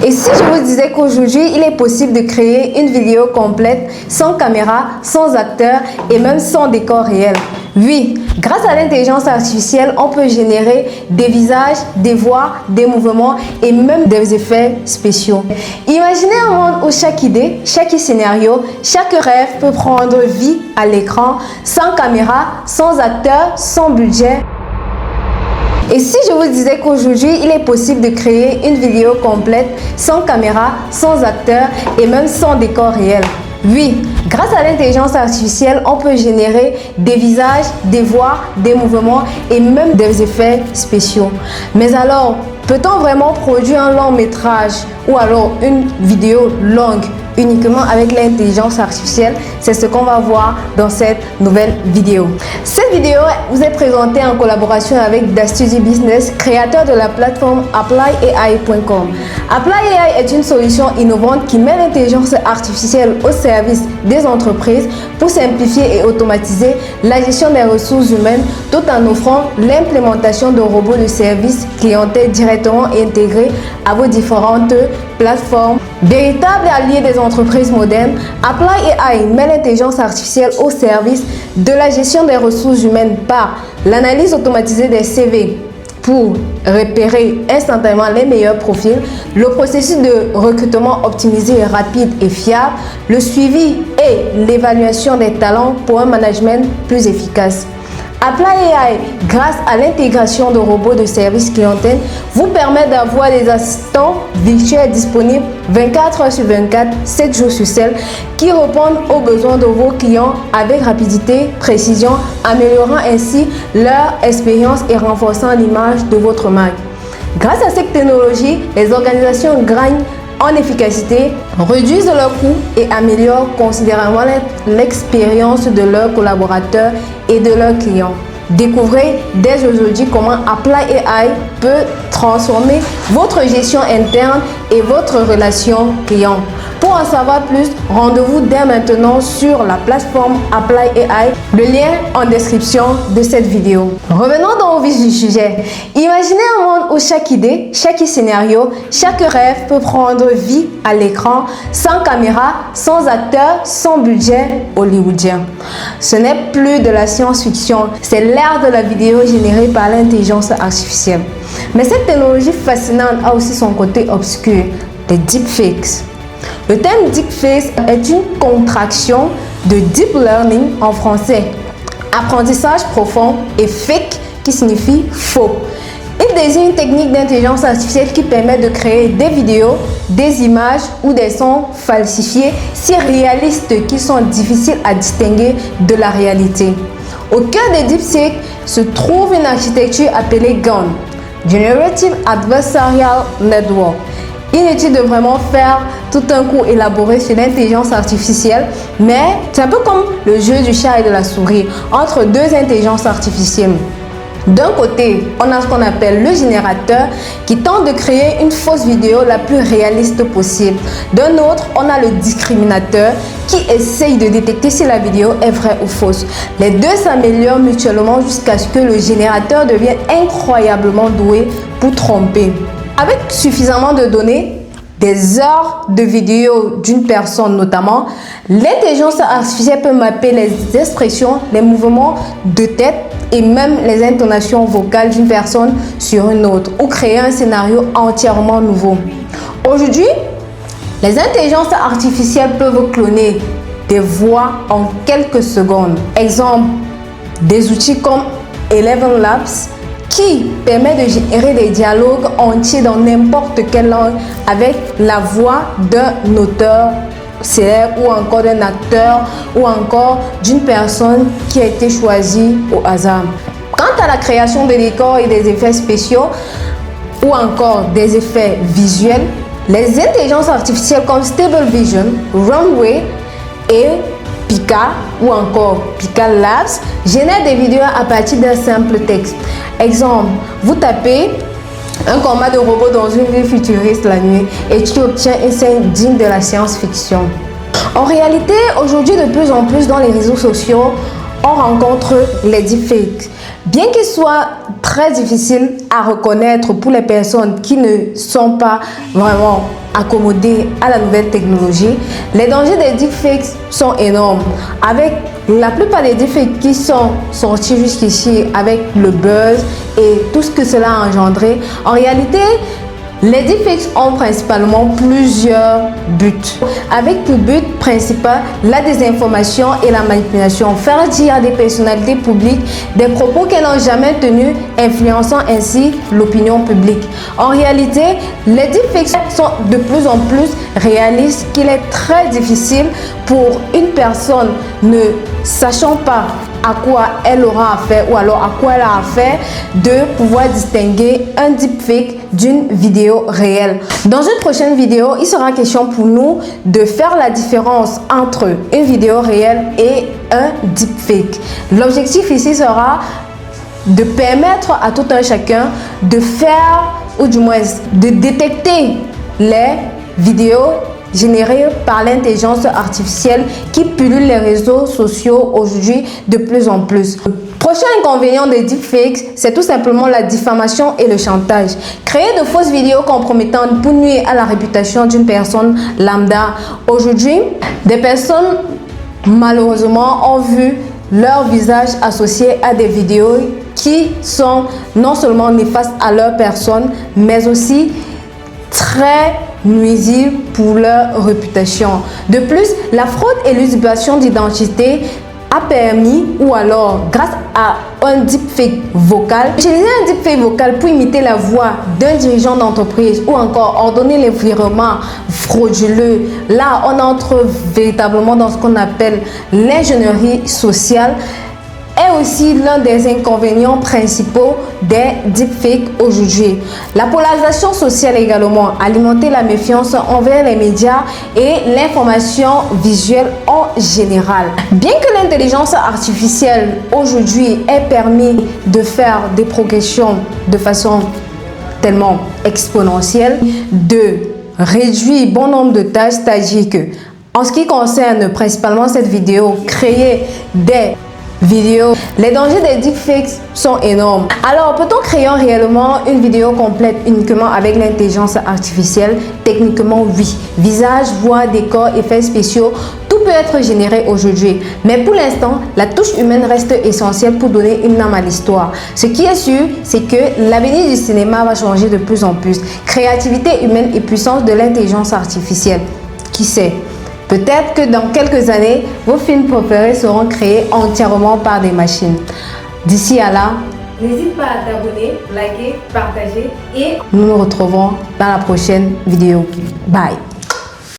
Et si je vous disais qu'aujourd'hui, il est possible de créer une vidéo complète sans caméra, sans acteur et même sans décor réel? Oui, grâce à l'intelligence artificielle, on peut générer des visages, des voix, des mouvements et même des effets spéciaux. Imaginez un monde où chaque idée, chaque scénario, chaque rêve peut prendre vie à l'écran, sans caméra, sans acteur, sans budget. Et si je vous disais qu'aujourd'hui, il est possible de créer une vidéo complète sans caméra, sans acteur et même sans décor réel? Oui, grâce à l'intelligence artificielle, on peut générer des visages, des voix, des mouvements et même des effets spéciaux. Mais alors, peut-on vraiment produire un long métrage ou alors une vidéo longue uniquement avec l'intelligence artificielle? C'est ce qu'on va voir dans cette nouvelle vidéo. Cette vidéo vous est présentée en collaboration avec DaStudio Business, créateur de la plateforme ApplyAI.com. ApplyAI est une solution innovante qui met l'intelligence artificielle au service des entreprises pour simplifier et automatiser la gestion des ressources humaines tout en offrant l'implémentation de robots de service clientèle directement intégrés à vos différentes plateformes. Véritable allié des entreprises modernes, ApplyAI met l'intelligence artificielle au service de la gestion des ressources humaines par l'analyse automatisée des CV pour repérer instantanément les meilleurs profils, le processus de recrutement optimisé, rapide et fiable, le suivi et l'évaluation des talents pour un management plus efficace. ApplyAI, grâce à l'intégration de robots de service clientèle, vous permet d'avoir des assistants virtuels disponibles 24 heures sur 24, 7 jours sur 7, qui répondent aux besoins de vos clients avec rapidité, précision, améliorant ainsi leur expérience et renforçant l'image de votre marque. Grâce à cette technologie, les organisations gagnent en efficacité, réduisent leurs coûts et améliorent considérablement l'expérience de leurs collaborateurs et de leurs clients. Découvrez dès aujourd'hui comment ApplyAI peut transformer votre gestion interne et votre relation client. Pour en savoir plus, rendez-vous dès maintenant sur la plateforme ApplyAI, le lien en description de cette vidéo. Revenons dans le vif du sujet. Imaginez un monde où chaque idée, chaque scénario, chaque rêve peut prendre vie à l'écran, sans caméra, sans acteur, sans budget hollywoodien. Ce n'est plus de la science-fiction, c'est l'ère de la vidéo générée par l'intelligence artificielle. Mais cette technologie fascinante a aussi son côté obscur, les deepfakes. Le terme deepfake est une contraction de deep learning en français, apprentissage profond, et fake qui signifie faux. Il désigne une technique d'intelligence artificielle qui permet de créer des vidéos, des images ou des sons falsifiés si réalistes qu'ils sont difficiles à distinguer de la réalité. Au cœur des deepfakes se trouve une architecture appelée GAN, Generative Adversarial Network. Inutile de vraiment faire tout un cours élaboré sur l'intelligence artificielle, mais c'est un peu comme le jeu du chat et de la souris entre deux intelligences artificielles. D'un côté, on a ce qu'on appelle le générateur qui tente de créer une fausse vidéo la plus réaliste possible. D'un autre, on a le discriminateur qui essaye de détecter si la vidéo est vraie ou fausse. Les deux s'améliorent mutuellement jusqu'à ce que le générateur devienne incroyablement doué pour tromper. Avec suffisamment de données, des heures de vidéos d'une personne notamment, l'intelligence artificielle peut mapper les expressions, les mouvements de tête et même les intonations vocales d'une personne sur une autre ou créer un scénario entièrement nouveau. Aujourd'hui, les intelligences artificielles peuvent cloner des voix en quelques secondes. Exemple, des outils comme Eleven Labs qui permet de générer des dialogues entiers dans n'importe quelle langue avec la voix d'un auteur célèbre ou encore d'un acteur ou encore d'une personne qui a été choisie au hasard. Quant à la création de décors et des effets spéciaux ou encore des effets visuels, les intelligences artificielles comme Stable Vision, Runway et Pika ou encore Pika Labs génèrent des vidéos à partir d'un simple texte. Exemple, vous tapez un combat de robots dans une ville futuriste la nuit et tu obtiens une scène digne de la science-fiction. En réalité, aujourd'hui, de plus en plus dans les réseaux sociaux, on rencontre les deepfakes. Bien qu'il soit très difficile à reconnaître pour les personnes qui ne sont pas vraiment accommodées à la nouvelle technologie, les dangers des deepfakes sont énormes. Avec la plupart des deepfakes qui sont sortis jusqu'ici avec le buzz et tout ce que cela a engendré, en réalité, les deepfakes ont principalement plusieurs buts, avec pour but principal la désinformation et la manipulation, faire dire à des personnalités publiques des propos qu'elles n'ont jamais tenus, influençant ainsi l'opinion publique. En réalité, les deepfakes sont de plus en plus réalistes qu'il est très difficile pour une personne ne sachant pas à quoi elle aura affaire ou alors à quoi elle a affaire de pouvoir distinguer un deepfake d'une vidéo réelle. Dans une prochaine vidéo, il sera question pour nous de faire la différence entre une vidéo réelle et un deepfake. L'objectif ici sera de permettre à tout un chacun de faire ou du moins de détecter les vidéos générées par l'intelligence artificielle qui pullule les réseaux sociaux aujourd'hui de plus en plus. Le prochain inconvénient des deepfakes, c'est tout simplement la diffamation et le chantage. Créer de fausses vidéos compromettantes pour nuire à la réputation d'une personne lambda. Aujourd'hui, des personnes malheureusement ont vu leur visage associé à des vidéos qui sont non seulement néfastes à leur personne, mais aussi très nuisibles pour leur réputation. De plus, la fraude et l'usurpation d'identité a permis, ou alors grâce à un deepfake vocal, utiliser un deepfake vocal pour imiter la voix d'un dirigeant d'entreprise ou encore ordonner les virements frauduleux. Là, on entre véritablement dans ce qu'on appelle l'ingénierie sociale, est aussi l'un des inconvénients principaux des deepfakes aujourd'hui. La polarisation sociale également, alimenter la méfiance envers les médias et l'information visuelle en général. Bien que l'intelligence artificielle aujourd'hui ait permis de faire des progressions de façon tellement exponentielle, de réduire bon nombre de tâches, c'est-à-dire que en ce qui concerne principalement cette vidéo, créer des vidéos, les dangers des deepfakes sont énormes. Alors, peut-on créer réellement une vidéo complète uniquement avec l'intelligence artificielle? Techniquement, oui. Visage, voix, décor, effets spéciaux, tout peut être généré aujourd'hui. Mais pour l'instant, la touche humaine reste essentielle pour donner une âme à l'histoire. Ce qui est sûr, c'est que l'avenir du cinéma va changer de plus en plus. Créativité humaine et puissance de l'intelligence artificielle. Qui sait? Peut-être que dans quelques années, vos films préférés seront créés entièrement par des machines. D'ici à là, n'hésite pas à t'abonner, liker, partager et nous nous retrouvons dans la prochaine vidéo. Bye!